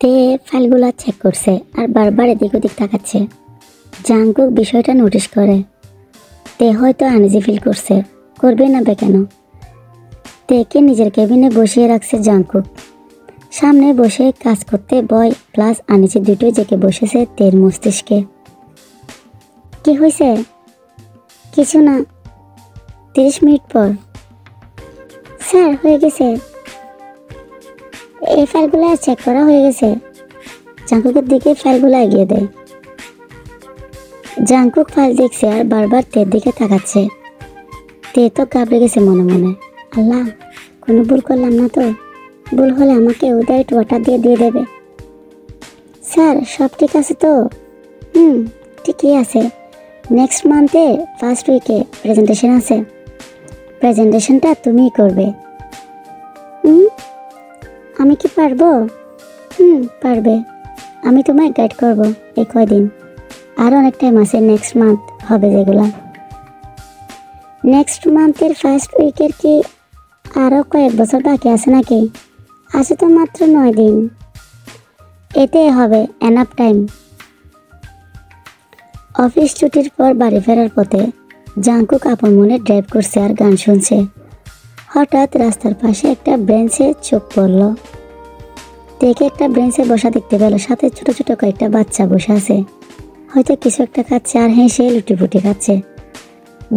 তে ফাইলগুলা চেক করছে আর বারবার এদিক ওদিক তাকাচ্ছে। জাংকুক বিষয়টা নোটিস করে। তে হয়তো আনইজি ফিল করছে, করবে না বে কেন। তেকে নিজের কেবিনে বসিয়ে রাখছে জাংকুক। সামনে বসে কাজ করতে ভয় প্লাস আনইজি দুটোই জেগে বসেছে তের মস্তিষ্কে। কি হয়েছে? কিছু না। 30 মিনিট পর। স্যার হয়ে গেছে, এই ফাইলগুলো চেক করা হয়ে গেছে। জাংকুকের দিকে ফাইলগুলো এগিয়ে দেয়। জাংকুক ফাইল দেখছে আর বারবার তের দিকে তাকাচ্ছে। তে তো ঘাবড়ে গেছে মনে মনে। আল্লাহ, কোনো ভুল করলাম না তো? ভুল হলে আমাকে উদয় ওয়াটার দিয়ে দেবে। স্যার সব ঠিক আছে তো? ঠিকই আছে। নেক্সট মান্থে ফার্স্ট উইকে প্রেজেন্টেশন আছে। প্রেজেন্টেশনটা তুমিই করবে। আমি কি পারবো? পারবে। আমি তোমায় গাইড করব এই কয়দিন। আর অনেক টাইম আছে, নেক্সট মান্থ হবে যেগুলা। নেক্সট মান্থের ফার্স্ট উইকের কি আরও কয়েক বছর বাকি আছে নাকি? আছে তো মাত্র 9 দিন। এতে হবে এনাফ টাইম। অফিস ছুটির পর বাড়ি ফেরার পথে জাংকুক আপন মনে ড্রাইভ করছে আর গান শুনছে। হঠাৎ রাস্তার পাশে একটা বেঞ্চে চোখ পড়ল। দেখে একটা বেঞ্চে বসা দেখতে পেল, সাথে ছোট ছোট কয়েকটা বাচ্চা বসে আছে। হয়তো কিছু একটা খাচ্ছে আর হেসে লুটিপুটি খাচ্ছে।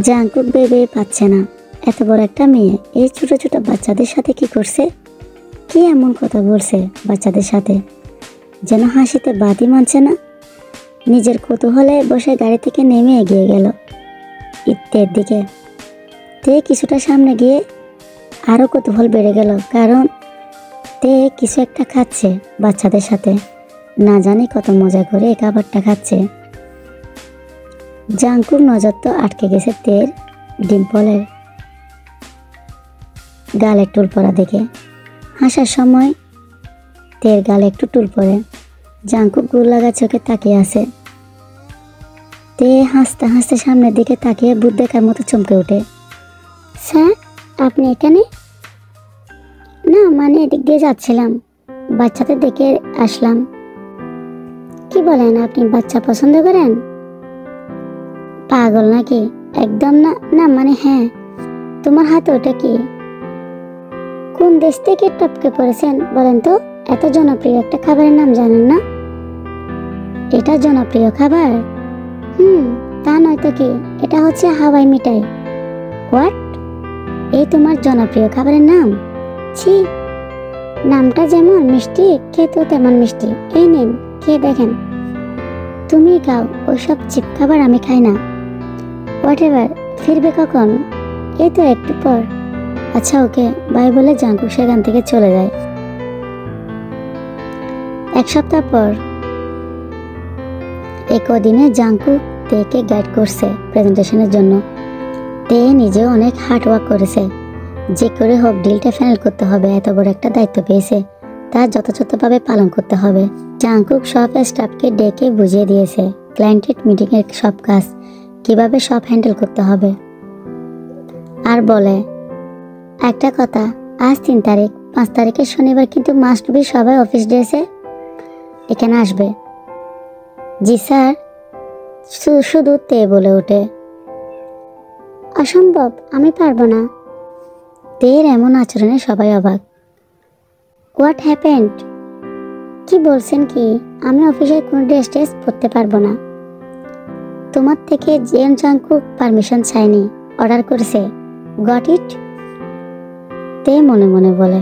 জাংকুক ভেবে পাচ্ছে না, এত বড় একটা মেয়ে এই ছোট ছোট বাচ্চাদের সাথে কি করছে? কি এমন কথা বলছে বাচ্চাদের সাথে, যেন হাসিতে বাতি মানছে না। নিজের কৌতূহলে বসে গাড়ি থেকে নেমে এগিয়ে গেল তের দিকে। তে কিছুটা সামনে গিয়ে আরও কৌতূহল বেড়ে গেল, কারণ তে কিছু একটা খাচ্ছে বাচ্চাদের সাথে। না জানি কত মজা করে এই খাবারটা খাচ্ছে। জাংকুক নজর তো আটকে গেছে তের ডিম্পলের গালে টুল পড়া দেখে। হাসার সময় তের গালে একটু টুল পড়ে। জাংকুক গুল লাগা চোখে তাকিয়ে আছে। তে হাসতে হাসতে সামনের দিকে তাকিয়ে ভূত দেখার মতো চমকে ওঠে। স্যার, আপনি এখানে? না, মানে এদিক দিয়ে যাচ্ছিলাম, বাচ্চাদের দেখে আসলাম। কি বলেন, আপনি বাচ্চা পছন্দ করেন? পাগল নাকি? একদম না। না মানে হ্যাঁ। তোমার হাতে ওটা কি? কোন দেশ থেকে টপকে পড়েছেন বলেন তো? এত জনপ্রিয় একটা খাবারের নাম জানেন না? এটা জনপ্রিয় খাবার? তা নয় তো কি, এটা হচ্ছে হাওয়াই মিঠাই। হোয়াট? এই তোমার জনপ্রিয় খাবারের নাম? ছি, নামটা যেমন মিষ্টি, খেতেও তেমন মিষ্টি। এই নিন, খেয়ে দেখেন। তুমি খাও, ওইসব চিপ খাবার আমি খাই না। হোয়াট এভার, ফিরবে কখন? এই তো একটু পর। আচ্ছা ওকে, বাই বলে জাংকুক সেখান থেকে চলে যায়। 1 সপ্তাহ পর। এই কদিনে জাংকুক তেকে গাইড করছে প্রেজেন্টেশনের জন্য। তে নিজেও অনেক হার্ড ওয়ার্ক করেছে। যে করে হোক ডিলটা ফাইনাল করতে হবে, এত বড় একটা দায়িত্ব পেয়েছে, তার যথাযথভাবে পালন করতে হবে। জাংকুক সব স্টাফকে ডেকে বুঝিয়ে দিয়েছে ক্লায়েন্টের মিটিংয়ের সব কাজ কিভাবে সব হ্যান্ডেল করতে হবে। আর বলে, একটা কথা, আজ 3 তারিখ, 5 তারিখের শনিবার কিন্তু মাস্ট বি সবাই অফিস ড্রেসে এখানে আসবে। জি স্যার। শুধু তে বলে ওঠে। অসম্ভব, আমি পারবো না। তের এমন আচরণে সবাই অবাক। What happened? কি বলছেন কি? আমি অফিসের কোনো ড্রেস পরতে পারবো না। তোমার থেকে জাংকুক পারমিশন চাইনি, অর্ডার করেছে। Got it? তে মনে মনে বলে,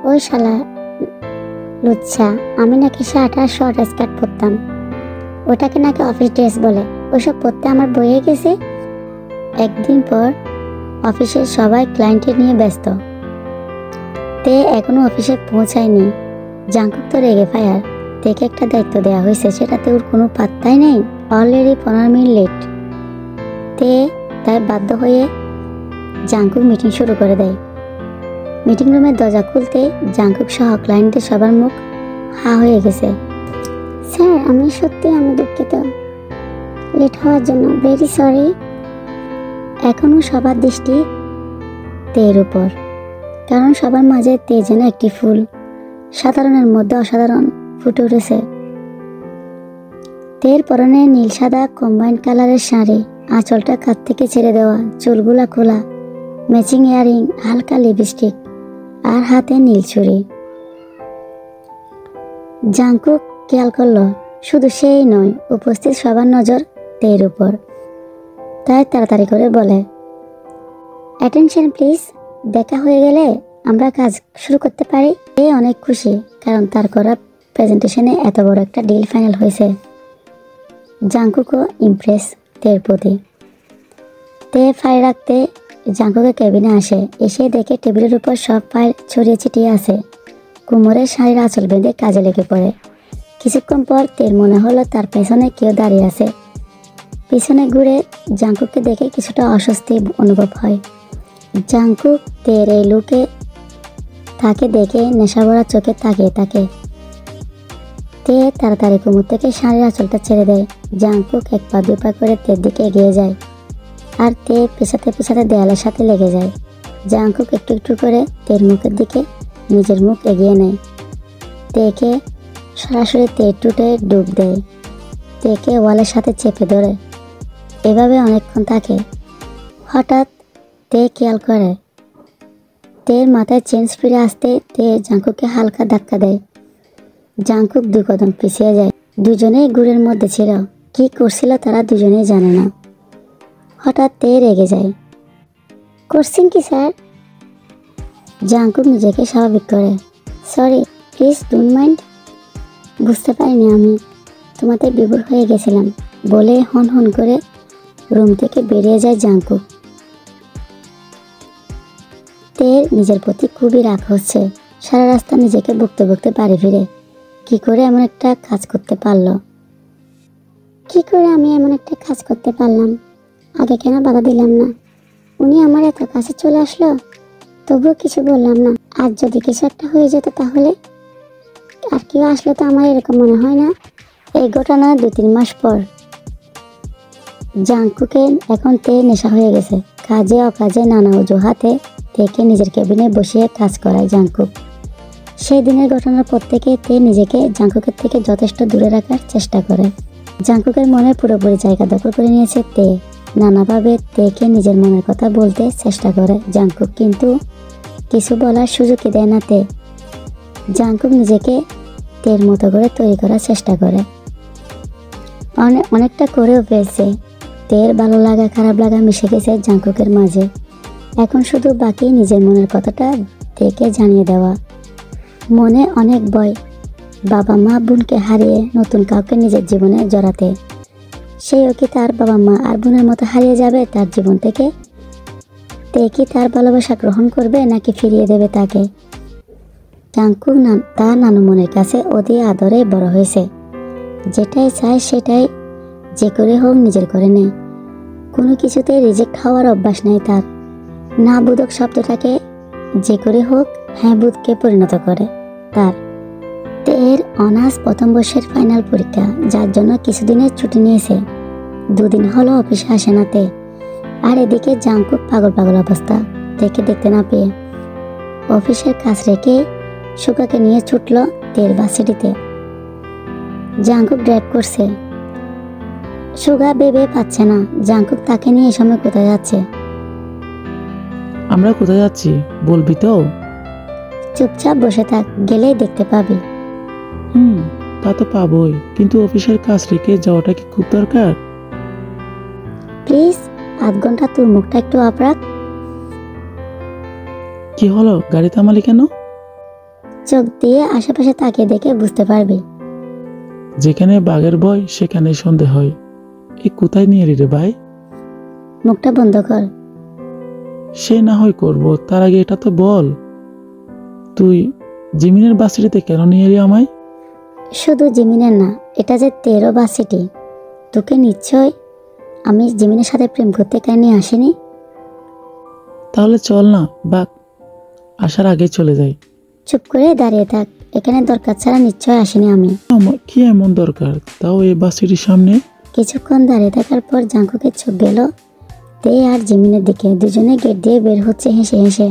ওই শালা লুচ্ছা, আমি নাকি শার্ট আর শর্ট স্কার্ট পরতাম, ওটাকে নাকি অফিস ড্রেস বলে। ওসব পরতে আমার বয়ে গেছে। একদিন পর অফিসের সবাই ক্লায়েন্টের নিয়ে ব্যস্ত। তে এখনো অফিসে পৌঁছায়নি। জাংকুক তো রেগে ফায়ার। তেকে একটা দায়িত্ব দেওয়া হয়েছে, সেটাতে ওর কোনো পাত্তাই নেই। Already 15 minute late. তে তাই বাধ্য হয়ে জাংকুক মিটিং শুরু করে দেয়। মিটিং রুমের দরজা খুলতে জাংকুক সহ ক্লায়েন্টদের সবার মুখ হা হয়ে গেছে। স্যার, আমি দুঃখিত লেট হওয়ার জন্য, ভেরি সরি। এখনো সবার দৃষ্টি তের উপর, কারণ সবার মাঝে তে যেন একটি ফুল, সাধারণের মধ্যে অসাধারণ, ফুটে উঠেছে। তের পরনে নীল সাদা কম্বাইন্ড কালারের শাড়ি, আঁচলটা কাঁধ থেকে ছেড়ে দেওয়া, চুলগুলা খোলা, ম্যাচিং ইয়ারিং, হালকা লিপস্টিক আর হাতে নীল ছুরি। জাংকুক খেয়াল করলো শুধু সেই নয়, উপস্থিত সবার নজর তের উপর। তাই তাড়াতাড়ি করে বলে, অ্যাটেনশন প্লিজ, দেখা হয়ে গেলে আমরা কাজ শুরু করতে পারি। এ অনেক খুশি, কারণ তার করা প্রেজেন্টেশনে এত বড় একটা ডিল ফাইনাল হয়েছে। জাংকুকও ইমপ্রেস তের প্রতি। তে ফাইল রাখতে জাংকুকের কেবিনে আসে। এসে দেখে টেবিলের উপর সব ফাইল ছড়িয়ে ছিটিয়ে আছে। কোমরের শাড়ির আঁচল বেঁধে কাজে লেগে পড়ে। কিছুক্ষণ পর তের মনে হলো তার পেছনে কেউ দাঁড়িয়ে আছে। পিছনে ঘুরে জাংকুককে দেখে কিছুটা অস্বস্তি অনুভব হয়। জাংকুক তের এই লুকে তাকে দেখে নেশাভরা চোখে তাকিয়ে থাকে। তে তাড়াতাড়ি কোমর থেকে শাড়ির আঁচলটা ছেড়ে দেয়। জাংকুক এক পা দুই পা করে তের দিকে এগিয়ে যায়, আর তে পেছাতে পেছাতে দেয়ালের সাথে লেগে যায়। জাংকুক একটু একটু করে তের মুখের দিকে নিজের মুখ এগিয়ে নেয়। তেকে সরাসরি তের টুটে ডুব দেয়। তেকে ওয়ালের সাথে চেপে ধরে। এভাবে অনেকক্ষণ থাকে। হঠাৎ তে খেয়াল করে তের মাথায় চেঞ্জ ফিরে আসতে তে জাংকুককে হালকা ধাক্কা দেয়। জাংকুক 2 কদম পিছিয়ে যায়। দুজনেই ঘুরের মধ্যে ছিল। কি করছিল তারা দুজনেই জানে না। হঠাৎ তে রেগে যায়। করছেন কি স্যার? জাংকুক নিজেকে স্বাভাবিক করে। Sorry, please don't mind. বুঝতে পারিনি আমি, তোমাদের বিভোর হয়ে গেছিলাম বলে হন হন করে রুম থেকে বেরিয়ে যায় জাংকুক। তের নিজের প্রতি খুবই রাগ হচ্ছে। সারা রাস্তা নিজেকে বকতে বকতে বাড়ি ফিরে। কি করে এমন একটা কাজ করতে পারলো? কি করে আমি এমন একটা কাজ করতে পারলাম? আগে কেন বাধা দিলাম না? উনি আমার এত কাছে চলে আসলো, তবুও কিছু বললাম না। আর যদি কিছু একটা হয়ে যেত তাহলে? আর কেউ আসলে তো আমার এরকম মনে হয় না। এই ঘটনা 2-3 মাস পর। জাংকুকের এখন তে নেশা হয়ে গেছে। কাজে অকাজে নানা অজুহাতে তেকে নিজের কেবিনে বসিয়ে কাজ করায় জাংকুক। সেই দিনের ঘটনার পর থেকে তে নিজেকে জাংকুকের থেকে যথেষ্ট দূরে রাখার চেষ্টা করে। জাংকুকের মনে পুরোপুরি জায়গা দখল করে নিয়েছে তে। নানাভাবে তেকে নিজের মনের কথা বলতে চেষ্টা করে জাংকুক, কিন্তু কিছু বলার সুযোগই দেয় না তে। জাংকুক নিজেকে তের মতো করে তৈরি করার চেষ্টা করে। অনেকটা করেও পেয়েছে। তের ভালো লাগা খারাপ লাগা মিশে গেছে জাংকুকের মাঝে। এখন শুধু বাকি নিজের মনের কথাটা তেকে জানিয়ে দেওয়া। মনে অনেক ভয়, বাবা মা বোনকে হারিয়ে নতুন কাউকে নিজের জীবনে জড়াতে। সেও কি তার বাবা মা আর বোনের মতো হারিয়ে যাবে তার জীবন থেকে? তে কি তার ভালোবাসা গ্রহণ করবে নাকি ফিরিয়ে দেবে তাকে? জাংকুক তার নানু মনের কাছে অতি আদরে বড় হয়েছে। যেটাই চায় সেটাই যে করে হোক নিজের করে নেয়। কোনো কিছুতে রিজেক্ট হওয়ার অভ্যাস নেই তার। না বোধক শব্দটাকে যে করে হোক হ্যাঁ বোধকে পরিণত করে তার। তের অনার্স প্রথম বর্ষের ফাইনাল পরীক্ষা, যার জন্য কিছুদিনের ছুটি নিয়েছে। 2 দিন হলো অফিসে আসে না তে। আর এদিকে জাংকুক পাগল পাগল অবস্থা তেকে দেখতে না পেয়ে। অফিসের কাজ রেখে সুগাকে নিয়ে ছুটল তের ভার্সিটিতে। জাংকুক ড্রাইভ করছে। সুগা ভেবে পাচ্ছে না জাংকুক তাকে নিয়ে এই সময় কোথায় যাচ্ছে। আমরা কোথায় যাচ্ছি বলবি তো? চুপচাপ বসে থাক, গেলেই দেখতে পাবি। তা তো পাবোই, কিন্তু অফিসের কাজ রেখে যাওয়াটা কি খুব দরকার? প্লিজ 8 ঘন্টা তোর মুখটা একটু অফ রাখ। কি হলো, গাড়ি থামালি কেন? চোখ দিয়ে আশেপাশে তাকিয়ে দেখে বুঝতে পারবি। যেখানে বাঘের ভয় সেখানে সন্দেহ হয়। এই কোথায় নিয়ে এলি রে ভাই? মুখটা বন্ধ কর। সে না হয় করবো, তার আগে এটা তো বল, তুই জিমিনের ভার্সিটিতে কেন নিয়ে এলি আমায়? শুধু জিমিনের না, এটা যে তেরো ভার্সিটি। তোকে নিশ্চয় আমি জিমিনের সাথে প্রেম করতে কেন নিয়ে আসিনি। তাহলে চল না, বাঘ আসার আগে চলে যাই। চুপ করে দাঁড়িয়ে থাক, এখানে দরকার ছাড়া নিশ্চয় আসিনি আমি। কি এমন দরকার, তাও এই ভার্সিটির সামনে? কিছুক্ষণ দাঁড়িয়ে থাকার পর জাংকুকের চোখ গেল তে আর জিমিনের দিকে। দুজনে গেট দিয়ে বের হচ্ছে হেসে হেসে।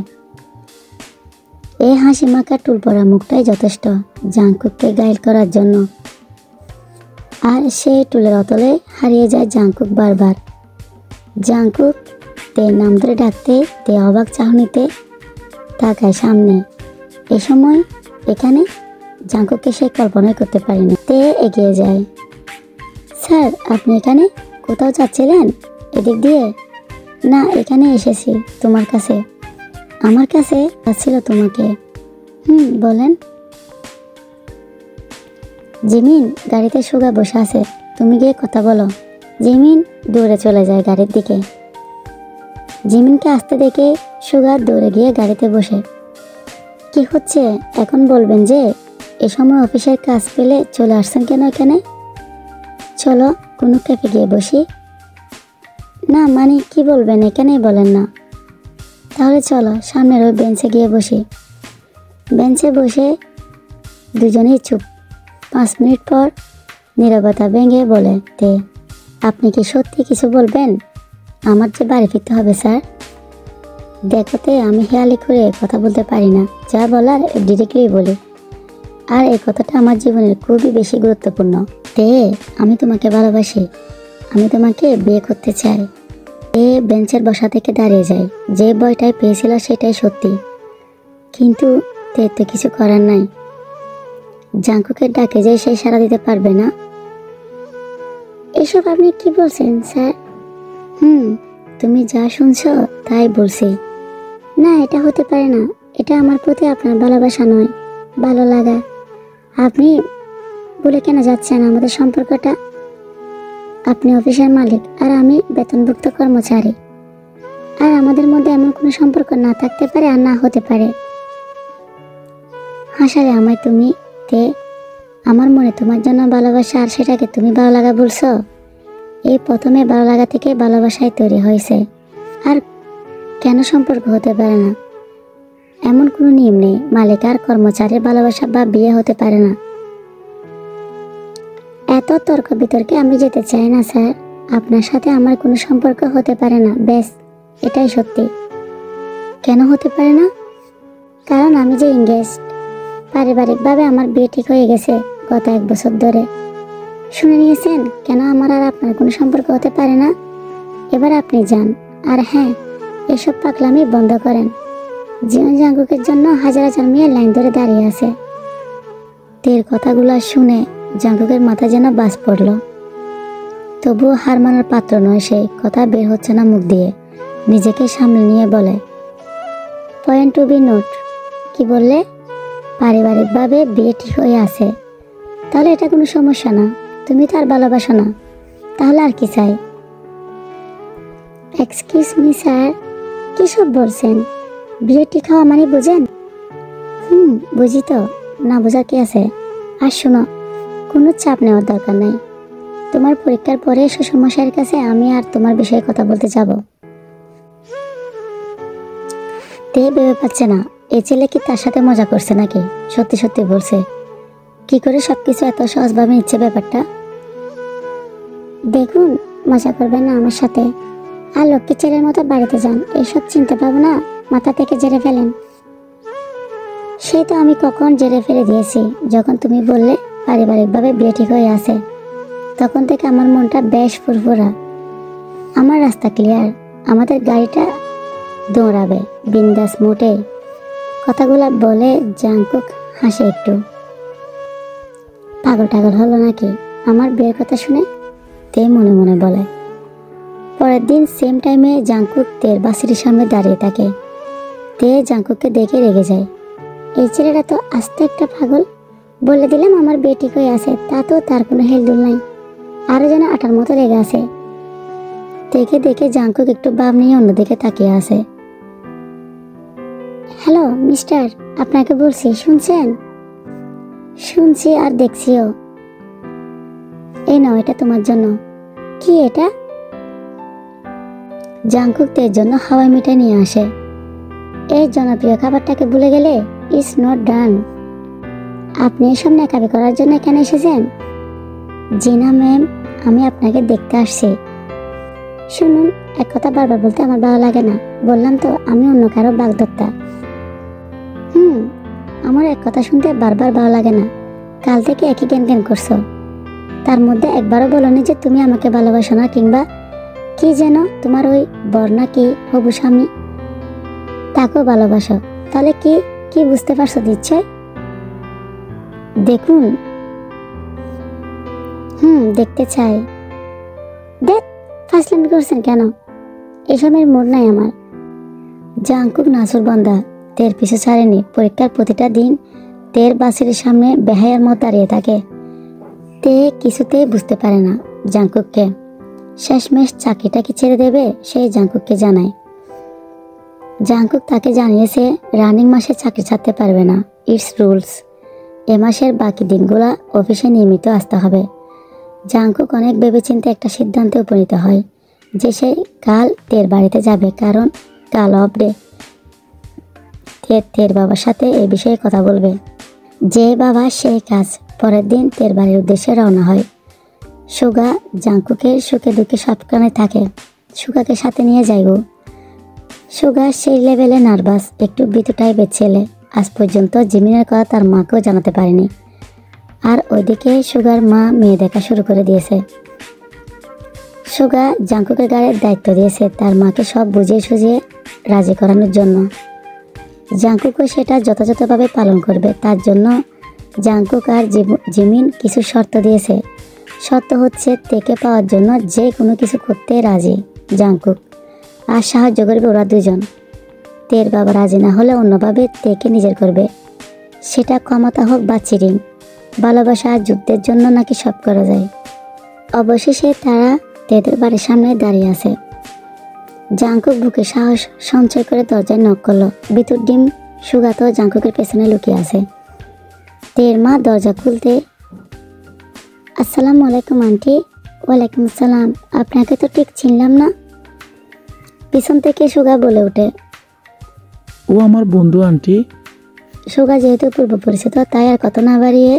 এই হাসি মাখা টুল পড়া মুখটাই যথেষ্ট জাংকুককে গাইল করার জন্য। আর সেই টুলের অতলে হারিয়ে যায় জাংকুক বারবার। জাংকুক তে নাম ধরে ডাকতে তে অবাক চাহনিতে তাকায় সামনে। এ সময় এখানে জাংকুককে সে কল্পনাই করতে পারেনি। তে এগিয়ে যায়। স্যার, আপনি এখানে কোথাও যাচ্ছিলেন? এদিক দিয়ে? না, এখানে এসেছি তোমার কাছে। আমার কাছে যাচ্ছিল তোমাকে? বলেন। জিমিন গাড়িতে সুগা বসে আছে, তুমি গিয়ে কথা বলো। জিমিন দৌড়ে চলে যায় গাড়ির দিকে। জিমিনকে আসতে দেখে সুগা দৌড়ে গিয়ে গাড়িতে বসে। কি হচ্ছে এখন বলবেন যে? এ সময় অফিসের কাজ পেলে চলে আসছেন কেন এখানে? চলো কোনো ক্যাফে গিয়ে বসি। না মানে কি বলবেন এখানেই বলেন না। তাহলে চলো সামনের ওই বেঞ্চে গিয়ে বসি। বেঞ্চে বসে দুজনেই চুপ। 5 মিনিট পর নীরবতা ভেঙে বলে তে, আপনি কি সত্যি কিছু বলবেন? আমার যে বাড়ি ফিরতে হবে স্যার। দেখতে আমি হেয়ালি করে কথা বলতে পারি না, যা বলার ডিরেক্টলি বলি। আর এই কথাটা আমার জীবনের খুবই বেশি গুরুত্বপূর্ণ। তে, আমি তোমাকে ভালোবাসি, আমি তোমাকে বিয়ে করতে চাই। এ বেঞ্চের বসা থেকে দাঁড়িয়ে যায়। যে বয়টাই পেয়েছিল সেটাই সত্যি, কিন্তু তে তো কিছু করার নাই। জাংকুকের ডাকে যে সে সাড়া দিতে পারবে না। এসব আপনি কি বলছেন স্যার? তুমি যা শুনছো তাই বলছি। না, এটা হতে পারে না। এটা আমার প্রতি আপনার ভালোবাসা নয়, ভালো লাগা। আপনি বলে কেন যাচ্ছেন আমাদের সম্পর্কটা? আপনি অফিসের মালিক আর আমি বেতনভুক্ত কর্মচারী। আর আমাদের মধ্যে এমন কোনো সম্পর্ক না থাকতে পারে আর না হতে পারে। হাসালে আমায় তুমি তে, আমার মনে তোমার জন্য ভালোবাসা, আর সেটাকে তুমি ভালো লাগা বলছো? এই প্রথমে ভালো লাগা থেকে ভালোবাসায় তৈরি হয়েছে। আর কেন সম্পর্ক হতে পারে না? এমন কোনো নিয়ম নেই। মালিক আর কর্মচারীর ভালোবাসা বা বিয়ে হতে পারে না। এত তর্ক বিতর্কে আমি যেতে চাই না স্যার। আপনার সাথে আমার কোনো সম্পর্ক হতে পারে না, ব্যাস এটাই সত্যি। কেন হতে পারে না? কারণ আমি যে এনগেজড। পারিবারিকভাবে আমার বিয়ে ঠিক হয়ে গেছে গত 1 বছর ধরে। শুনে নিয়েছেন কেন আমার আর আপনার কোনো সম্পর্ক হতে পারে না? এবার আপনি যান। আর হ্যাঁ, এসব পাগলামি বন্ধ করেন। জীবন জাঙ্কুকের জন্য হাজার হাজার মেয়ে লাইন ধরে দাঁড়িয়ে আছে। তের কথাগুলো শুনে জাঙ্কুকের মাথা যেন বাজ পড়ল। তবুও হার মানার পাত্র নয় সে। কথা বের হচ্ছে না মুখ দিয়ে। নিজেকে সামনে নিয়ে বলে, পয়েন্ট টু বি নোট। কি বললে? পারিবারিকভাবে বিয়ে ঠিক হয়ে আছে। তাহলে এটা কোনো সমস্যা না। তুমি তো আর ভালোবাসো না, তাহলে আর কি চাই? এক্সকিউজ মি স্যার, কি সব বলছেন? বিয়ে ঠিক হওয়া মানে বুঝেন? বুঝি তো, না বোঝার কি আছে? আর শোনো, কোনো চাপ নেওয়ার দরকার নেই। তোমার পরীক্ষার পরে শ্বশুরমশাইয়ের কাছে আমি আর তোমার বিষয়ে কথা বলতে যাব। তে ভেবে পাচ্ছে না এ ছেলে কি তার সাথে মজা করছে নাকি সত্যি সত্যি বলছে। কি করে সবকিছু এত সহজভাবে নিচ্ছে ব্যাপারটা? দেখুন, মজা করবেন না আমার সাথে। আর লক্ষ্মী ছেলের মতো বাড়িতে যান। এইসব চিন্তা ভাবনা মাথা থেকে ঝেড়ে ফেলেন। সেই তো আমি কখন ঝেড়ে ফেলে দিয়েছি। যখন তুমি বললে পারিবারিকভাবে বিয়ে ঠিক হয়ে আছে, তখন থেকে আমার মনটা বেশ ফুরফুরা। আমার রাস্তা ক্লিয়ার। আমাদের গাড়িটা দৌড়াবে বিন্দাস মোটে। কথাগুলা বলে জাংকুক হাসে একটু। পাগল টাগল হলো নাকি আমার বিয়ের কথা শুনে? তে মনে মনে বলে। পরের দিন সেম টাইমে জাংকুক তের বাসির সামনে দাঁড়িয়ে থাকে। তে জাংকুককে দেখে রেগে যায়। এই ছেলেটা তো আস্তে একটা পাগল। বলে দিলাম আমার বিয়ে ঠিক হয়ে আছে, তা তো তার কোনো হেলদুল নাই। আরো যেন আটার মতো লেগে আছে। দেখে দেখে জাংকুক একটু ভাব নিয়ে অন্যদিকে তাকিয়ে আছে। হ্যালো মিস্টার, আপনাকে বলছি, শুনছেন? শুনছি আর দেখছিও। এই নাও, এটা তোমার জন্য। কি এটা? জাংকুক তের জন্য হাওয়াই মিঠাই নিয়ে আসে। এই জনপ্রিয় খাবারটাকে ভুলে গেলে? It's not done. আপনি এসব নেকামি করার জন্য এখানে এসেছেন? জি না ম্যাম, আমি আপনাকে দেখতে আসছি। শুনুন, এক কথা বারবার বলতে আমার ভালো লাগে না। বললাম তো আমি অন্য কারো বাগদত্তা। হুম, আমার এক কথা শুনতে বারবার ভালো লাগে না। কাল থেকে একই জ্ঞান জ্ঞান করছো। তার মধ্যে একবারও বলনি যে তুমি আমাকে ভালোবাসো না, কিংবা কি যেন তোমার ওই বর নাকি হবু স্বামী তাকেও ভালোবাসো। তাহলে কি কি বুঝতে পারছো নিশ্চয়? দেখুন। দেখতে চাই। দেখ, ফাজলামি করছেন কেন? এসবের মুড নাই আমার। জাংকুক নাসুর বান্দা, তের পিছু ছাড়েনি। পরীক্ষার প্রতিটা দিন তের বাসের সামনে বেহায়ার মতো দাঁড়িয়ে থাকে। তে কিছুতেই বুঝতে পারে না জাংকুককে। শেষমেশ চাকরিটাকে ছেড়ে দেবে সেই জাংকুককে জানায়। জাংকুক তাকে জানিয়েছে রানিং মাসে চাকরি ছাড়তে পারবে না, ইটস রুলস। এ মাসের বাকি দিনগুলা অফিসে নিয়মিত আসতে হবে। জাংকুক অনেক ভেবেচিন্তে একটা সিদ্ধান্তে উপনীত হয় যে সে কাল তের বাড়িতে যাবে, কারণ কাল অফ ডে। তের বাবার সাথে এ বিষয়ে কথা বলবে। যে বাবা সেই কাজ। পরের দিন তের বাড়ির উদ্দেশ্যে রওনা হয়। সুগা জাংকুকের সুখে দুঃখে সবখানে থাকে। সুগাকে সাথে নিয়ে যাইব। সুগা সেই লেভেলে নার্ভাস, একটু ভীতু টাইপের ছেলে। আজ পর্যন্ত জিমিনের কথা তার মাকেও জানাতে পারেনি। আর ওইদিকে সুগার মা মেয়ে দেখা শুরু করে দিয়েছে। সুগা জাংকুকের গাড়ির দায়িত্ব দিয়েছে তার মাকে সব বুঝিয়ে সুঝিয়ে রাজি করানোর জন্য। জাংকুকও সেটা যথাযথভাবে পালন করবে। তার জন্য জাংকুক আর জিমিন কিছু শর্ত দিয়েছে। শর্ত হচ্ছে তেকে পাওয়ার জন্য যে কোনো কিছু করতে রাজি জাংকুক, আর সাহায্য করবে ওরা দুজন। তের বাবা রাজি না হলে অন্যভাবে তেকে নিজের করবে, সেটা ক্ষমতা হোক বা চিরিং। ভালোবাসা আর যুদ্ধের জন্য নাকি সব করা যায়। অবশেষে তারা তেদের বাড়ির সামনে দাঁড়িয়ে আছে। জাংকুক বুকে সাহস সঞ্চয় করে দরজায় নক করলো। ভিতর ডিম সুগা তো জাংকুকের পেছনে লুকিয়ে আছে। তের মা দরজা খুলতে, আসসালামু আলাইকুম আন্টি। ওয়ালাইকুম আসসালাম। আপনাকে তো ঠিক চিনলাম না। পিছন থেকে সুগা বলে ওঠে। ও আমার বন্ধু আন্টি। সুগা যেহেতু পূর্ব পরিচিত, তাই আর কত না বাড়িয়ে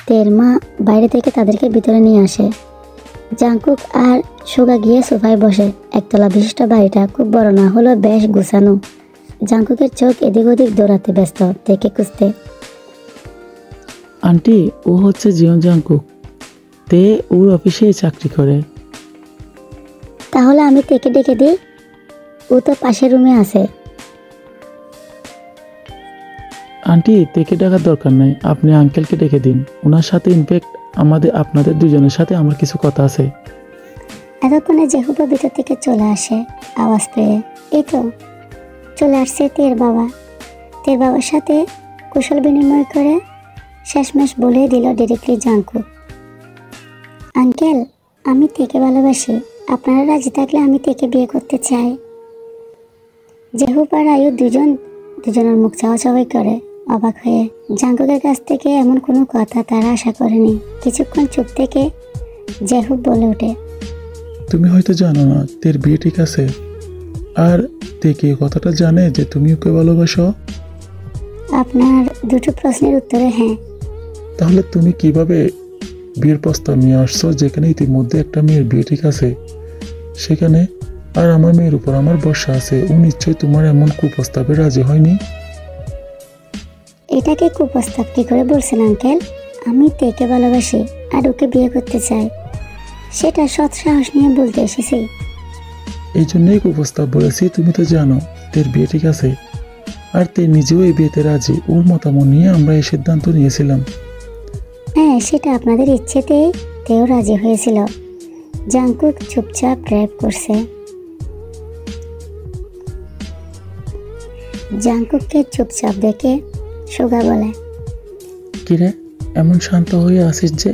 তের মা বাইরে থেকে তাদেরকে ভিতরে নিয়ে আসে। জাংকুক আর সুগা গিয়ে সোফায় বসে। একতলা বিশিষ্ট বাড়িটা খুব বড় না হলেও বেশ গুছানো। জাংকুকের চোখ এদিক ওদিক দৌড়াতে ব্যস্ত, তেকে খুঁজতে। আন্টি, ও হচ্ছে জিয়ন জাংকুক। তে ওর অফিসে চাকরি করে। তাহলে আমি তেকে ডেকে দিই? ও তো পাশের রুমে আছে। আন্টি, তেকে ডাকার দরকার নাই, আপনি আঙ্কেলকে ডেকে দিন। ওনার সাথে ইনফ্যাক্ট আপনাদের দুজনের সাথে আমার কিছু কথা আছে। এতক্ষণে জেহুবা ভিতর থেকে চলে আসে আওয়াজ পেয়ে। এই তো চলে আসছে তের বাবা। তের বাবার সাথে কুশল বিনিময় করে শেষমেশ বলে দিল ডিরেক্টলি জাংকুক। আঙ্কেল, আমি তেকে ভালোবাসি। আপনারা রাজি থাকলে আমি তেকে বিয়ে করতে চাই। জেহুব আর আয়ু দুজনের মুখ চাওয়াচাওয়াই করে অবাক হয়ে। জাংকুকের কাছ থেকে এমন কোনো কথা তারা আশা করেনি। কিছুক্ষণ চুপ থেকে জেহুব বলে ওঠে, তুমি হয়তো জানো না তের বিয়ে ঠিক আছে। আর তেকে কথাটা জানে যে তুমি ওকে ভালোবাসো। আপনার দুটো প্রশ্নের উত্তরে হ্যাঁ। তাহলে তুমি কিভাবে বিয়ের প্রস্তাব নিয়ে আসছো, যেখানে ইতিমধ্যে একটা মেয়ের বিয়ে ঠিক আছে সেখানে, আর আমার মেয়ের উপর আমার ভরসা আছে। ও নিশ্চয়ই তোমার এমন কুপ্রস্তাবে রাজি হয়নি। এটাকে কুপ্রস্তাব কি করে বলছেন আঙ্কেল? আমি তেকে ভালোবাসি আর ওকে বিয়ে করতে চাই, সেটা সৎ সাহস নিয়ে বলতে এসেছি। এই জন্যই কুপ্রস্তাব বলেছি। তুমি তো জানো তের বিয়ে ঠিক আছে, আর তে নিজেও এই বিয়েতে রাজি। ওর মতামত নিয়ে আমরা এই সিদ্ধান্ত নিয়েছিলাম। হ্যাঁ, সেটা আপনাদের ইচ্ছেতেই তেও রাজি হয়েছিল। জাংকুক চুপচাপ ড্রাইভ করছে। জাংকুককে চুপচাপ দেখে সুগা বলে, কিরে এমন শান্ত হয়ে আসিস যে?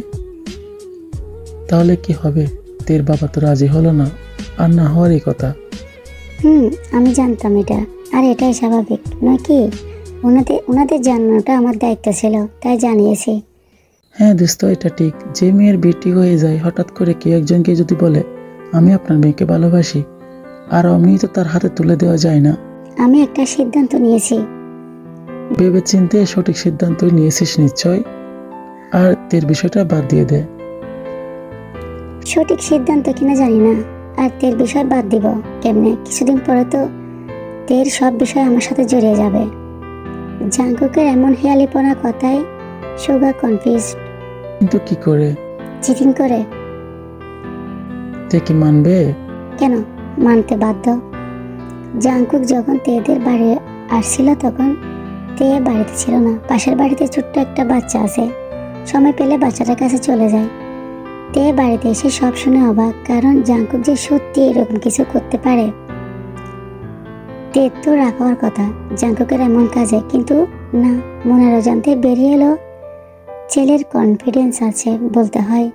তাহলে কি হবে? তের বাবা তো রাজি হলো না, আর না হওয়ারই কথা। আমি জানতাম এটা, আর এটাই স্বাভাবিক নয় কি? ওনাদের জানানোটা আমার দায়িত্ব ছিল, তাই জানিয়েছি। হ্যাঁ দোস্ত, এটা ঠিক। যে মেয়ের বিয়ে ঠিক হয়ে যায়, হঠাৎ করে কেউ একজনকে যদি বলে আমি আপনার মেয়েকে ভালোবাসি, আর অমনি তো তার হাতে তুলে দেওয়া যায় না। আমি একটা সিদ্ধান্ত নিয়েছি। ভেবে চিন্তে সঠিক সিদ্ধান্তই নিয়েছিস নিশ্চয়। আর তের বিষয়টা বাদ দিয়ে দে। সঠিক সিদ্ধান্ত কিনা জানি না, আর তের বিষয় বাদ দিব কেমনে? কিছুদিন পরে তো তের সব বিষয় আমার সাথে জড়িয়ে যাবে। জাঙ্কুকের এমন হেয়ালিপনা কথায় সুগা কনফিউজড। কিন্তু কি করে? চিটিং করে। তে কি মানবে? কেন মানতে বাধ্য। জাঙ্কুক যখন তেদের বাড়ি আসছিল তখন তে বাড়িতে ছিল না। পাশের বাড়িতে ছোট্ট একটা বাচ্চা আছে, সময় পেলে বাচ্চাটার কাছে চলে যায়। তে বাড়িতে এসে সব শুনে অবাক, কারণ জাঙ্কুক যে সত্যি এরকম কিছু করতে পারে। তে তো রাগ হওয়ার কথা জাঙ্কুকের এমন কাজে, কিন্তু না, মনের অজান্তে বেরিয়ে এলো ছেলের কনফিডেন্স আছে বলতে হয়।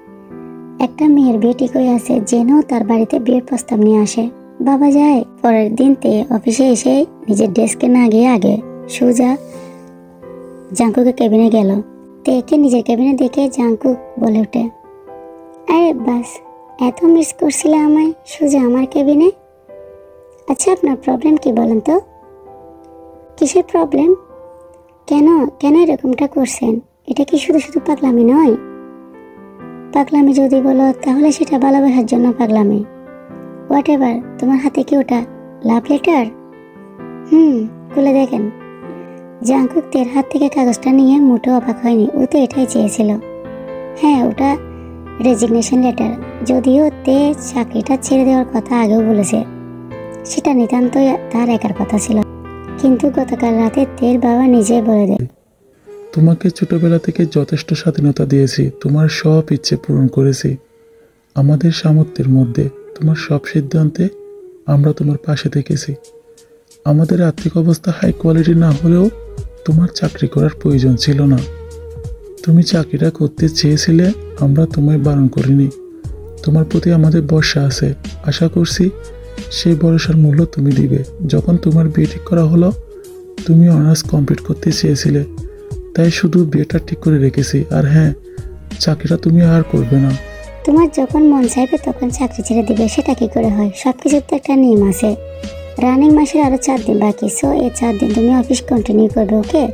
একটা মেয়ের বিয়ে ঠিক হয়ে আছে, যেন তার বাড়িতে বিয়ের প্রস্তাব নিয়ে আসে। বাবা যায়। পরের দিন তে অফিসে এসে নিজের ডেস্কে না গিয়ে আগে সোজা জাঙ্কুকের কেবিনে গেল। তেকে নিজের কেবিনে দেখে জাঙ্কুক বলে ওঠে, আরে বাস, এত মিস করছিলে আমায় সোজা আমার কেবিনে। আচ্ছা, আপনার প্রবলেম কি বলেন তো? কিসের প্রবলেম? কেন কেন এরকমটা করছেন? এটা কি শুধু শুধু পাগলামি নয়? পাগলামি যদি বলো তাহলে সেটা ভালোবাসার জন্য পাগলামি। What ever. তোমার হাতে কি ওটা লাভ লেটার? খুলে দেখেন। জাঙ্কুক তের হাত থেকে কাগজটা নিয়ে মোটেও অবাক হয়নি। ও তো এটাই চেয়েছিল। হ্যাঁ, ওটা রেজিগনেশন লেটার। যদিও তে চাকরিটা ছেড়ে দেওয়ার কথা আগেও বলেছে, সেটা নিতান্তই তার একার কথা ছিল। কিন্তু গতকাল রাতে তের বাবা নিজেই বলে দেয়, তোমাকে ছোটবেলা থেকে যথেষ্ট স্বাধীনতা দিয়েছি, তোমার সব ইচ্ছে পূরণ করেছি। আমাদের সামর্থ্যের মধ্যে তোমার সব সিদ্ধান্তে আমরা তোমার পাশে থেকেছি। আমাদের আর্থিক অবস্থা হাই কোয়ালিটি না হলেও তোমার চাকরি করার প্রয়োজন ছিল না। তুমি চাকরিটা করতে চেয়েছিলে, আমরা তোমায় বারণ করিনি। তোমার প্রতি আমাদের ভরসা আছে। আশা করছি সেই ভরসার মূল্য তুমি দিবে। যখন তোমার বিয়ে ঠিক করা হলো, তুমি অনার্স কমপ্লিট করতে চেয়েছিলে, তাই শুধু বিয়েটা ঠিক করে রেখেছি। আর হ্যাঁ, চাকরিটা তুমি আর করবে না। তোমার যখন মন চাইবে তখন চাকরি ছেড়ে দিবে, সেটা কি করে হয়? সবকিছুর তো একটা নিয়ম আছে। রানিং মাসের আরো 4 দিন বাকি, সো এই 4 দিন তুমি অফিস কন্টিনিউ করবে, ওকে?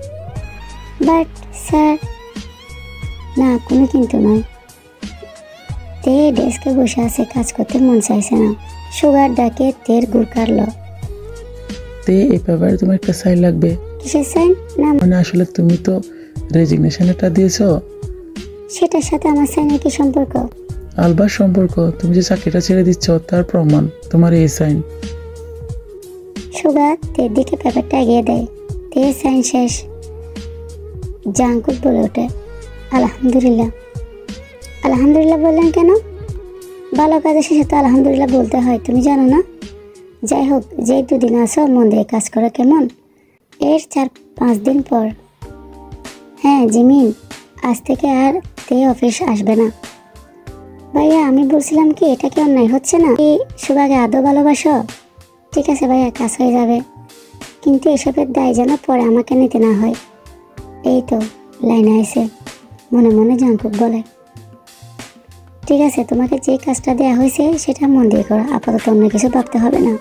বাট স্যার, না, কোনো কিন্তু নয়। তে ডেস্কে বসে আছে, কাজ করতে মন চাইছে না। সুগার ডাকে তের গুড় কাটলো। তে এই ব্যাপারে তোমার একটা সাইন লাগবে। কিসের সাইন? না, মানে আসলে তুমি তো রেজিগনেশন লেটার দিয়েছো। সেটার সাথে আমার সাইনের কি সম্পর্ক? আলবার সম্পর্ক। তুমি যে চাকরিটা ছেড়ে দিচ্ছ তার প্রমাণ তোমার এই সাইন। সুগার তের দিকে পেপারটা এগিয়ে দেয়। তের সাইন শেষ। জাঙ্কুক বলে ওঠে, আলহামদুলিল্লাহ। আলহামদুলিল্লাহ বললেন কেন? ভালো কাজের শেষে তো আলহামদুলিল্লাহ বলতে হয়, তুমি জানো না? যাই হোক, যে 2 দিন আসো মন দিয়ে কাজ করো, কেমন? এর 4-5 দিন পর। হ্যাঁ জিমিন, আজ থেকে আর তে অফিস আসবে না। ভাইয়া, আমি বলছিলাম কি, এটা কি অন্যায় হচ্ছে না? কি সুগাকে আদৌ ভালোবাসো? ঠিক আছে ভাইয়া, কাজ হয়ে যাবে, কিন্তু এসবের দায় যেন পরে আমাকে নিতে না হয়। এই তো লাইনে আছে, মনে মনে জাঙ্কুক বলে। ঠিক আছে, তোমাকে যে কাজটা দেওয়া হয়েছে সেটা মন দিয়ে করো, আপাতত অন্য কিছু ভাবতে হবে না।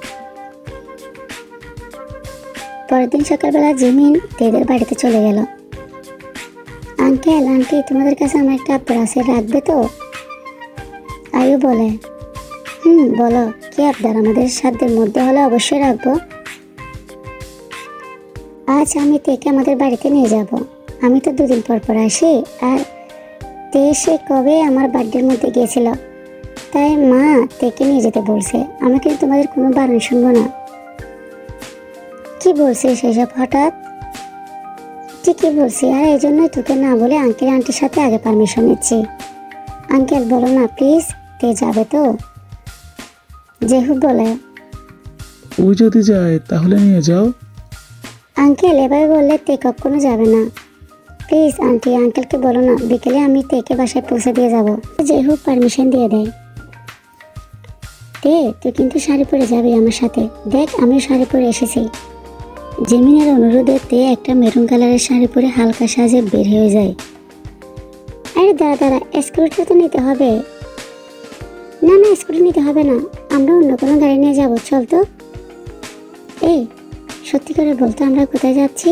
পরের দিন সকালবেলা জিমিন তেদের বাড়িতে চলে গেল। আঙ্কেল, আন্টি, তোমাদের কাছে আমার একটা আবদার আছে, রাখবে তো? আয়ু বলে, বলো, কি আবদার? আমাদের সাধ্যের মধ্যে হলে অবশ্যই রাখবো। আজ আমি তেকে আমাদের বাড়িতে নিয়ে যাব। আমি তো 2 দিন পর পর আসি, আর তে সে কবে আমার বার্থডের মধ্যে গিয়েছিল, তাই মা তেকে নিয়ে যেতে বলছে। আমি কিন্তু তোমাদের কোনো বারণ শুনবো না। কি বলছিস এসব হঠাৎ? ঠিকই বলছি, আর এই জন্যই তোকে না বলে আঙ্কেল আন্টির সাথে আগে পারমিশন নিচ্ছি। আঙ্কেল বলো না প্লিজ, তে যাবে তো? জেহু বলে, ও যদি যায় তাহলে নিয়ে যাও। আঙ্কেল এভাবে বললে তে কখনো যাবে না। প্লিজ আন্টি, আঙ্কেলকে বলো না, বিকেলে আমি তেকে বাসায় পৌঁছে দিয়ে যাব। জেহু পারমিশন দিয়ে দেয়। তে, তুই কিন্তু শাড়ি পরে যাবি আমার সাথে। দেখ, আমিও শাড়ি পরে এসেছি। জেমিনের অনুরোধে তে একটা মেরুন কালারের শাড়ি পরে হালকা সাজে বের হয়ে যায়। আরে দাঁড়া, স্কুটি তো নিতে হবে। না, স্কুটি নিতে হবে না, আমরা অন্য কোনো গাড়ি নিয়ে যাবো, চল তো। এই, সত্যি করে বলতো আমরা কোথায় যাচ্ছি?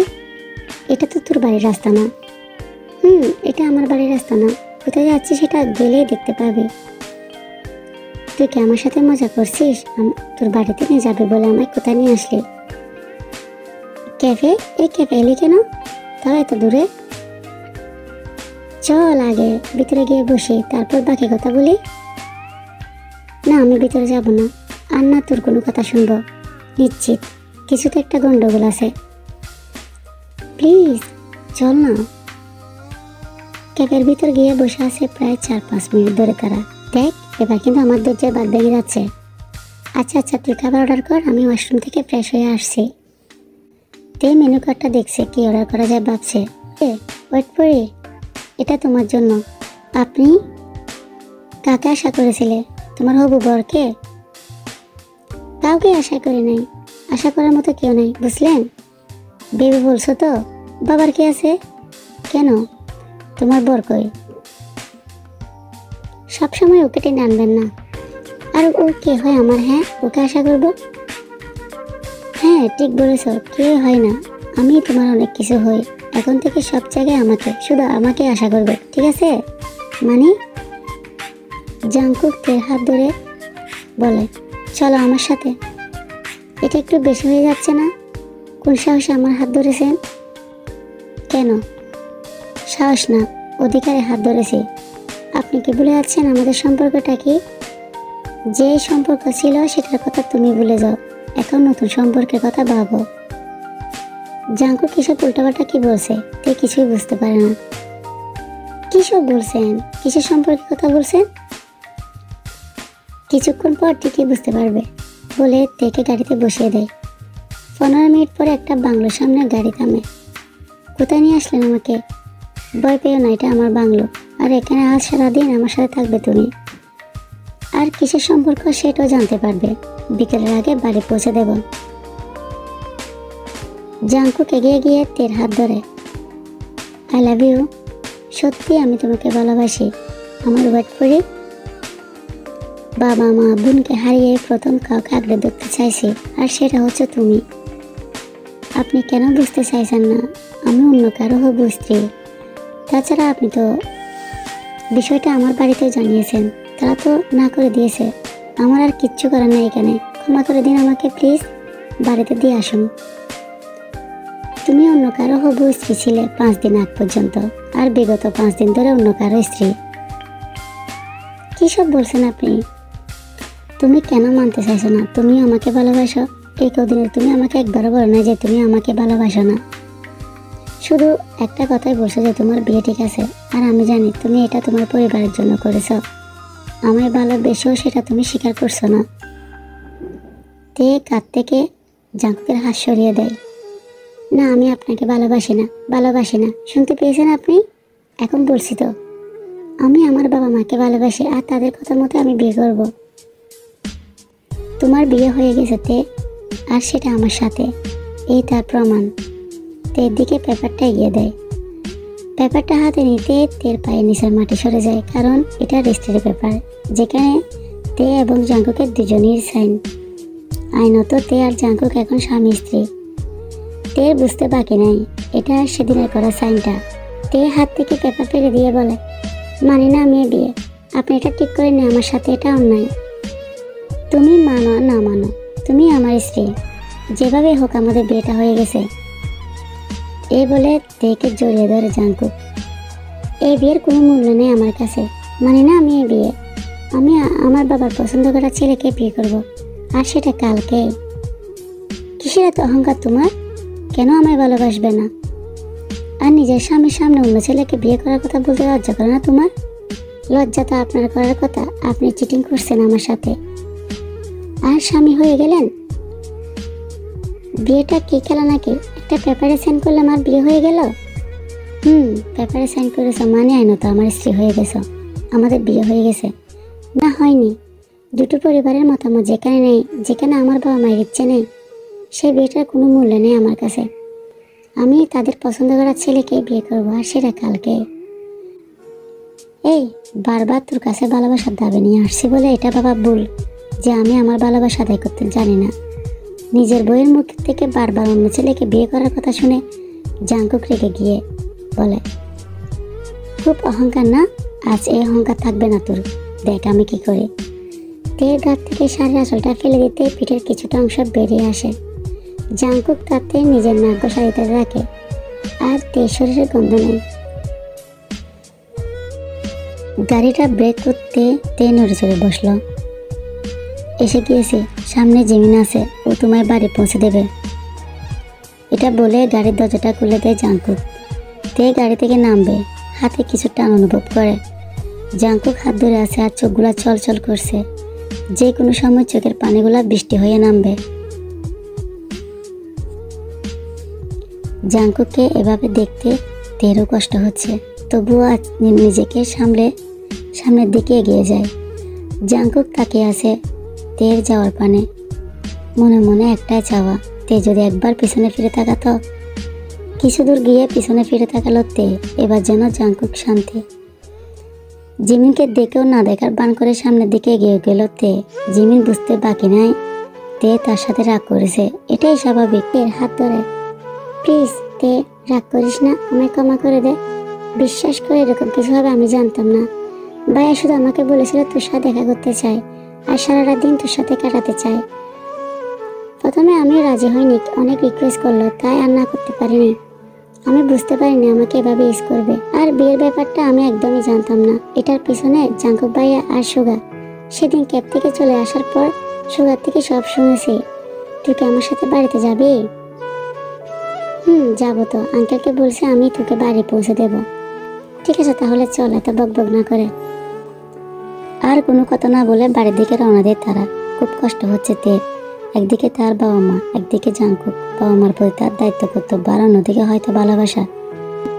এটা তো তোর বাড়ির রাস্তা না। এটা আমার বাড়ির রাস্তা না। কোথায় যাচ্ছি সেটা গেলেই দেখতে পাবি। তুই কি আমার সাথে মজা করছিস? তোর বাড়িতে নিয়ে যাবে বলে আমায় কোথায় নিয়ে আসলি? ক্যাফে? এই ক্যাফে এলি কেন? তাও এত দূরে? চল আগে ভিতরে গিয়ে বসি, তারপর বাকি কথা বলি। না, আমি ভিতরে যাব না, আর না তোর কোনো কথা শুনবো। নিশ্চিত কিছু তো একটা গন্ডগোল আছে। প্লিজ চল না। ক্যাফের ভিতর গিয়ে বসে আছে প্রায় 4-5 মিনিট ধরে তারা। দেখ এবার কিন্তু আমার দরজায় বাদ ভেঙে যাচ্ছে। আচ্ছা আচ্ছা, তুই খাবার অর্ডার কর, আমি ওয়াশরুম থেকে ফ্রেশ হয়ে আসছি। তে মেনু কার্ডটা দেখছে, কি অর্ডার করা যায় ভাবছে। ওয়েট করি, এটা তোমার জন্য। আপনি কাকে আশা করেছিলে? তোমার হবু বরকে? কাউকে আশা করি নাই, আশা করার মতো কেউ নাই, বুঝলেন? বেবি বলছো তো? বাবার কি আছে? কেন, তোমার বর কই? সবসময় ওকে টেনে আনবেন না। আর ও কে হয় আমার? হ্যাঁ, ওকে আশা করব? হ্যাঁ ঠিক বলেছ, কে হয় না। আমি তোমার অনেক কিছু হই। এখন থেকে সব জায়গায় আমাকে, শুধু আমাকে আশা করবে, ঠিক আছে? মানে? জাংকুক তের হাত ধরে বলে, চলো আমার সাথে। এটা একটু বেশি হয়ে যাচ্ছে না? কোন সাহসে আমার হাত ধরেছেন? কেন? সাহস না, অধিকারে হাত ধরেছি। আপনি কি ভুলে যাচ্ছেন আমাদের সম্পর্কটা কি? যে সম্পর্ক ছিল সেটার কথা তুমি ভুলে যাও, এখন নতুন সম্পর্কের কথা ভাবো। জাঙ্কু কিসব উল্টাপাল্টা কি বলছে, তে কিছুই বুঝতে পারে না। কিসব বলছেন? কিসের সম্পর্কের কথা বলছেন? কিছুক্ষণ পর ঠিকই বুঝতে পারবে বলে তেকে গাড়িতে বসিয়ে দেয়। 15 মিনিট পরে একটা বাংলোর সামনে গাড়ি থামে। কোথায় নিয়ে আসলেন আমাকে? ভয় পেও না, এটা আমার বাংলো, আর এখানে আজ সারাদিন আমার সাথে থাকবে তুমি। আর কিসের সম্পর্ক সেটাও জানতে পারবে। বিকেলের আগে বাড়ি পৌঁছে দেব। জাংকুক এগিয়ে গিয়ে তের হাত ধরে, আই লাভ ইউ। সত্যি আমি তোমাকে ভালোবাসি। আমার ওয়েট করি। বাবা মা বোনকে হারিয়ে প্রথম কাউকে আগলে দেখতে চাইছি, আর সেটা হচ্ছে তুমি। আপনি কেন বুঝতে চাইছেন না? আমি অন্য কারো হবু স্ত্রী। তাছাড়া আপনি তো বিষয়টা আমার বাড়িতেও জানিয়েছেন, তারা তো না করে দিয়েছে। আমার আর কিচ্ছু করার নেই এখানে, ক্ষমা করে দিন আমাকে প্লিজ। বাড়িতে দিয়ে আসুন। তুমি অন্য কারো হবু স্ত্রী ছিলে 5 দিন আগ পর্যন্ত, আর বিগত 5 দিন ধরে অন্য কারো স্ত্রী। কি সব বলছেন আপনি? তুমি কেন মানতে চাইছো না তুমি আমাকে ভালোবাসো? এই কদিনে তুমি আমাকে একবারও বলো না যে তুমি আমাকে ভালোবাসো না। শুধু একটা কথাই বলছো যে তোমার বিয়ে ঠিক আছে, আর আমি জানি তুমি এটা তোমার পরিবারের জন্য করেছো। আমায় ভালোবেসেও সেটা তুমি স্বীকার করছো না। তে কাঁধ থেকে জাঙ্কুকের হাত সরিয়ে দেয়। না, আমি আপনাকে ভালোবাসি না, ভালোবাসি না। শুনতে পেয়েছেন আপনি? এখন বলছি তো, আমি আমার বাবা মাকে ভালোবাসি, আর তাদের কথা মতো আমি বিয়ে করব। তোমার বিয়ে হয়ে গেছে তে, আর সেটা আমার সাথে। এই তার প্রমাণ। তের দিকে পেপারটা এগিয়ে দেয়। পেপারটা হাতে নিতে তের পায়ের নিচের মাটি সরে যায়, কারণ এটা রেজিস্ট্রি পেপার, যেখানে তে এবং জাঙ্কুকের দুজনের সাইন। আইনত তে আর জাঙ্কুক এখন স্বামী স্ত্রী। তের বুঝতে বাকি নাই, এটা সেদিনের করা সাইনটা। তে হাত থেকে পেপার ফেলে দিয়ে বলে, মানি না আমি বিয়ে। আপনি এটা ঠিক করে নিন, আমার সাথে এটা অন্যায়। তুমি মানো না মানো, তুমি আমার স্ত্রী। যেভাবে হোক আমাদের বিয়েটা হয়ে গেছে। এই বলে তেকে জড়িয়ে ধরে জাঙ্কুক। এই বিয়ের কোনো মূল্য নেই আমার কাছে, মানি না আমি এই বিয়ে। আমি আমার বাবার পছন্দ করা ছেলেকে বিয়ে করব, আর সেটা কালকে। কিসের এত অহংকার তোমার? কেন আমায় ভালোবাসবে না? আর নিজের স্বামীর সামনে অন্য ছেলেকে বিয়ে করার কথা বলতে লজ্জা করে না তোমার? লজ্জা তো আপনার করার কথা, আপনি চিটিং করছেন আমার সাথে, আর স্বামী হয়ে গেলেন। বিয়েটা কি খেলা নাকি? একটা পেপারে সাইন করলে আমার বিয়ে হয়ে গেল? পেপারে সাইন করেছ মানে আইনত আমার স্ত্রী হয়ে গেছ, আমাদের বিয়ে হয়ে গেছে। না হয়নি। দুটো পরিবারের মতামত যেখানে নেই, যেখানে আমার বাবা মায়ের ইচ্ছে নেই, সেই বিয়েটার কোনো মূল্য নেই আমার কাছে। আমি তাদের পছন্দ করা ছেলেকে বিয়ে করবো, আর সেটা কালকে। এই বারবার তোর কাছে ভালোবাসার দাবি নিয়ে আসছি বলে এটা বাবা ভুল যে আমি আমার ভালোবাসা আদায় করতে জানি না। নিজের বইয়ের মুখ থেকে বারবার অন্য ছেলেকে বিয়ে করার কথা শুনে জাঙ্কুক রেগে গিয়ে বলে, খুব অহংকার না? আজ এই অহংকার থাকবে না তোর, দেখ আমি কি করি। তের গাছ থেকে শাড়ির আঁচলটা ফেলে দিতে পিঠের কিছুটা অংশ বেরিয়ে আসে। জাংকুক তাতে নিজের নাক গোসাইতে রাখে, আর তে শরীরের গন্ধ নেই। গাড়িটা ব্রেক করতে তে নড়ে চড়ে বসলো। এসে গিয়েছে, সামনে জিমিন আছে, ও তোমায় বাড়ি পৌঁছে দেবে। এটা বলে গাড়ির দরজাটা খুলে দেয় জাংকুক। তে গাড়ি থেকে নামবে, হাতে কিছু টান অনুভব করে। জাংকুক হাত ধরে আছে আর চোখগুলা চলচল করছে, যে কোনো সময় চোখের পানিগুলা বৃষ্টি হয়ে নামবে। জাংকুককে এভাবে দেখতে তেরও কষ্ট হচ্ছে, তবুও আজ নিজেকে সামনের দিকে এগিয়ে যায়। জাংকুক তাকিয়ে আছে তের যাওয়ার পানে, মনে মনে একটাই চাওয়া, তে যদি একবার পিছনে ফিরে তাকাতো। কিছু দূর গিয়ে পিছনে ফিরে তাকালো তে, এবার যেন জাংকুক শান্তি। জিমিনকে দেখেও না দেখার বান করে সামনের দিকে এগিয়ে গেল তে। জিমিন বুঝতে বাকি নাই তে তার সাথে রাগ করেছে, এটাই স্বাভাবিক। এর হাত ধরে, প্লিজ তে রাগ করিস না, আমায় ক্ষমা করে দে। বিশ্বাস করে এরকম কিছু হবে আমি জানতাম না। ভাইয়া শুধু আমাকে বলেছিল তোর সাথে দেখা করতে চাই আর সারাটা দিন তোর সাথে কাটাতে চাই। প্রথমে আমি রাজি হইনি, অনেক রিকোয়েস্ট করলো, তাই আর না করতে পারিনি। আমি বুঝতে পারিনি আমাকে এভাবে ইউজ করবে। আর বিয়ের ব্যাপারটা আমি একদমই জানতাম না। এটার পিছনে জাংকুক ভাইয়া আর সুগা। সেদিন ক্যাব থেকে চলে আসার পর সুগার থেকে সব শুনেছি। তুই কি আমার সাথে বাড়িতে যাবি? যাবো তো, আঙ্কেলকে বলছে আমি তোকে বাড়ি পৌঁছে দেব। ঠিক আছে তাহলে চল, এত বকবক না করে। আর কোনো কথা না বলে বাড়ির দিকে রওনা দেয় তারা। খুব কষ্ট হচ্ছে তে, একদিকে তার বাবা মা, একদিকে জাংকুক। বাবা মার প্রতি তার দায়িত্ব কর্তব্য, আর অন্যদিকে হয়তো ভালোবাসা,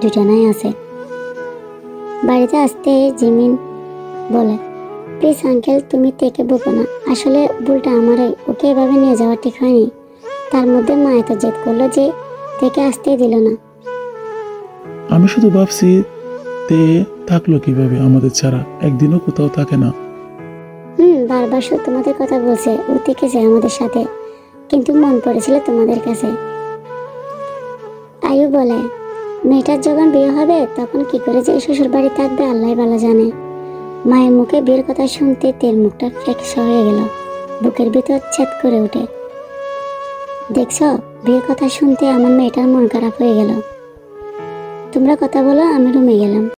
দুটা নাই আছে। বাড়িতে আসতে জিমিন বলে, প্লিজ আঙ্কেল তুমি তেকে বকো না, আসলে ভুলটা আমারই, ওকে এভাবে নিয়ে যাওয়া ঠিক হয়নি। তার মধ্যে মা এত জেদ করলো যে তেকে আসতেই দিল না। আমি শুধু ভাবছি তে থাকলো কিভাবে আমাদের ছাড়া, একদিনও কোথাও থাকে না। বারবার শুধু তোমাদের কথা বলছে, ও থেকেছে আমাদের সাথে, কিন্তু মন পড়েছিল তোমাদের কাছে। আয়ু বলে, মেয়েটার যখন বিয়ে হবে তখন কি করে যে শ্বশুর বাড়ি থাকবে আল্লাহ ভালো জানে। মায়ের মুখে বিয়ের কথা শুনতে তের মুখটা ফ্যাকসা হয়ে গেল, বুকের ভিতর ছেদ করে ওঠে। দেখছো, বিয়ের কথা শুনতে আমার মেয়েটার মন খারাপ হয়ে গেল। তোমরা কথা বলো, আমি রুমে গেলাম।